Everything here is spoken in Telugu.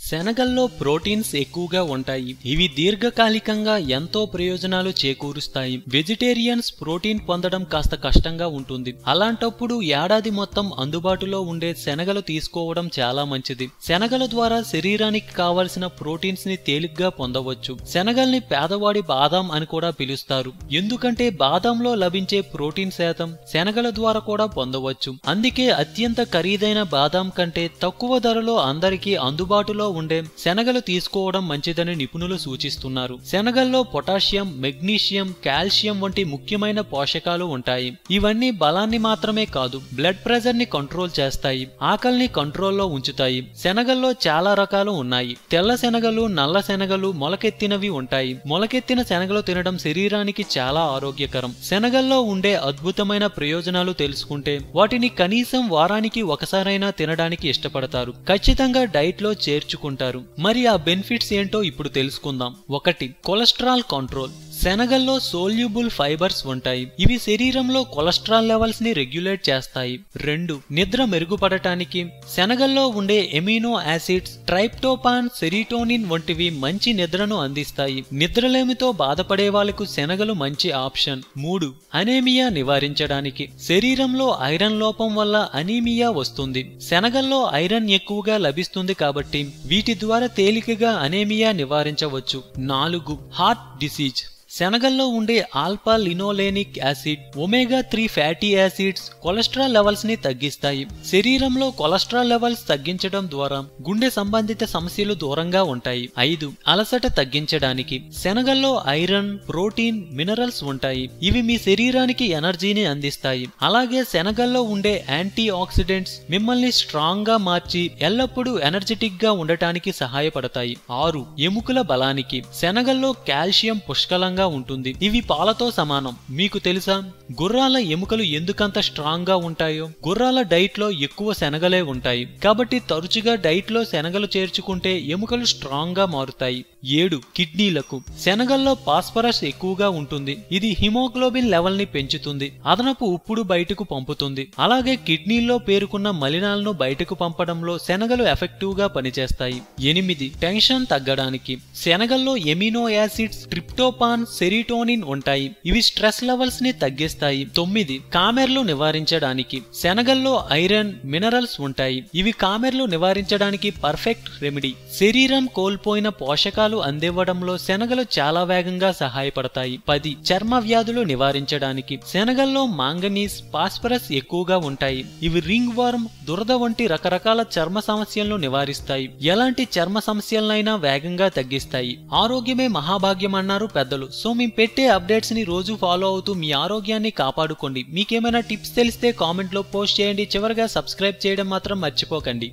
శనగల్లో ప్రోటీన్స్ ఎక్కువగా ఉంటాయి. ఇవి దీర్ఘకాలికంగా ఎంతో ప్రయోజనాలు చేకూరుస్తాయి. వెజిటేరియన్స్ ప్రోటీన్ పొందడం కాస్త కష్టంగా ఉంటుంది. అలాంటప్పుడు ఏడాది మొత్తం అందుబాటులో ఉండే శనగలు తీసుకోవడం చాలా మంచిది. శనగల ద్వారా శరీరానికి కావలసిన ప్రోటీన్స్ ని తేలిగ్గా పొందవచ్చు. శనగల్ని పేదవాడి బాదాం అని కూడా పిలుస్తారు. ఎందుకంటే బాదాంలో లభించే ప్రోటీన్ శాతం శనగల ద్వారా కూడా పొందవచ్చు. అందుకే అత్యంత ఖరీదైన బాదాం కంటే తక్కువ ధరలో అందరికీ అందుబాటులో ఉండే శనగలు తీసుకోవడం మంచిదని నిపుణులు సూచిస్తున్నారు. శనగల్లో పొటాషియం, మెగ్నీషియం, కాల్షియం వంటి ముఖ్యమైన పోషకాలు ఉంటాయి. ఇవన్నీ బలాన్ని మాత్రమే కాదు, బ్లడ్ ప్రెషర్ ని కంట్రోల్ చేస్తాయి, ఆకలిని కంట్రోల్లో ఉంచుతాయి. శనగల్లో చాలా రకాలు ఉన్నాయి. తెల్ల శనగలు, నల్ల శనగలు, మొలకెత్తినవి ఉంటాయి. మొలకెత్తిన శనగలు తినడం శరీరానికి చాలా ఆరోగ్యకరం. శనగల్లో ఉండే అద్భుతమైన ప్రయోజనాలు తెలుసుకుంటే వాటిని కనీసం వారానికి ఒకసారైనా తినడానికి ఇష్టపడతారు. ఖచ్చితంగా డైట్ లో చేర్చుకుంటారు. మరి ఆ బెనిఫిట్స్ ఏంటో ఇప్పుడు తెలుసుకుందాం. 1. Cholesterol control. శనగల్లో సోల్యూబుల్ ఫైబర్స్ ఉంటాయి. ఇవి శరీరంలో కొలెస్ట్రాల్ లెవెల్స్ ని రెగ్యులేట్ చేస్తాయి. 2. నిద్ర మెరుగుపడటానికి శనగల్లో ఉండే ఎమినో యాసిడ్స్, ట్రైప్టోపాన్, సెరిటోనిన్ వంటివి మంచి నిద్రను అందిస్తాయి. నిద్రలేమితో బాధపడే వాళ్లకు శనగలు మంచి ఆప్షన్. 3. అనీమియా నివారించడానికి. శరీరంలో ఐరన్ లోపం వల్ల అనీమియా వస్తుంది. శనగల్లో ఐరన్ ఎక్కువగా లభిస్తుంది కాబట్టి వీటి ద్వారా తేలికగా అనీమియా నివారించవచ్చు. 4. Heart disease. శనగల్లో ఉండే alpha linolenic acid, omega 3 fatty acids cholesterol levels ని తగ్గిస్తాయి. శరీరంలో కొలెస్ట్రాల్ లెవెల్స్ తగ్గించడం ద్వారా గుండె సంబంధిత సమస్యలు దూరంగా ఉంటాయి. 5. అలసట తగ్గించడానికి. శనగల్లో ఐరన్, ప్రోటీన్, మినరల్స్ ఉంటాయి. ఇవి మీ శరీరానికి ఎనర్జీని అందిస్తాయి. అలాగే శనగల్లో ఉండే యాంటీ ఆక్సిడెంట్స్ మిమ్మల్ని స్ట్రాంగ్ గా మార్చి ఎల్లప్పుడూ ఎనర్జెటిక్ గా ఉండటానికి సహాయపడతాయి. 6. ఎముకల బలానికి. శనగల్లో కాల్షియం పుష్కలంగా ఉంటుంది. ఇవి పాలతో సమానం. మీకు తెలుసా గుర్రాల ఎముకలు ఎందుకంత స్ట్రాంగ్ గా ఉంటాయో? గుర్రాల డైట్ లో ఎక్కువ శనగలే ఉంటాయి. కాబట్టి తరచుగా డైట్ లో శనగలు చేర్చుకుంటే ఎముకలు స్ట్రాంగ్ గా మారుతాయి. 7. కిడ్నీలకు. శనగల్లో ఫాస్ఫరస్ ఎక్కువగా ఉంటుంది. ఇది హిమోగ్లోబిన్ లెవెల్ ని పెంచుతుంది. అదనపు ఉప్పుడు బయటకు పంపుతుంది. అలాగే కిడ్నీల్లో పేరుకున్న మలినాలను బయటకు పంపడంలో శనగలు ఎఫెక్టివ్ గా పనిచేస్తాయి. 8. టెన్షన్ తగ్గడానికి. శనగల్లో ఎమినో యాసిడ్స్, ట్రిప్టోపాన్, సెరిటోనిన్ ఉంటాయి. ఇవి స్ట్రెస్ లెవెల్స్ ని తగ్గిస్తాయి. 9. కామెర్లు నివారించడానికి. శనగల్లో ఐరన్, మినరల్స్ ఉంటాయి. ఇవి కామెర్లు నివారించడానికి పర్ఫెక్ట్ రెమెడీ. శరీరం కోల్పోయిన పోషకాలు అందివ్వడంలో శనగలు చాలా వేగంగా సహాయపడతాయి. 10. చర్మ వ్యాధులు నివారించడానికి. శనగల్లో మాంగనీస్, ఫాస్ఫరస్ ఎక్కువగా ఉంటాయి. ఇవి రింగ్ వర్మ్, దురద వంటి రకరకాల చర్మ సమస్యలను నివారిస్తాయి. ఎలాంటి చర్మ సమస్యలనైనా వేగంగా తగ్గిస్తాయి. ఆరోగ్యమే మహాభాగ్యం అన్నారు పెద్దలు. సో మేము పెట్టే అప్డేట్స్ ని రోజు ఫాలో అవుతూ మీ ఆరోగ్యాన్ని కాపాడుకోండి. మీకేమైనా టిప్స్ తెలిస్తే కామెంట్ లో పోస్ట్ చేయండి. చివరగా సబ్స్క్రైబ్ చేయడం మాత్రం మర్చిపోకండి.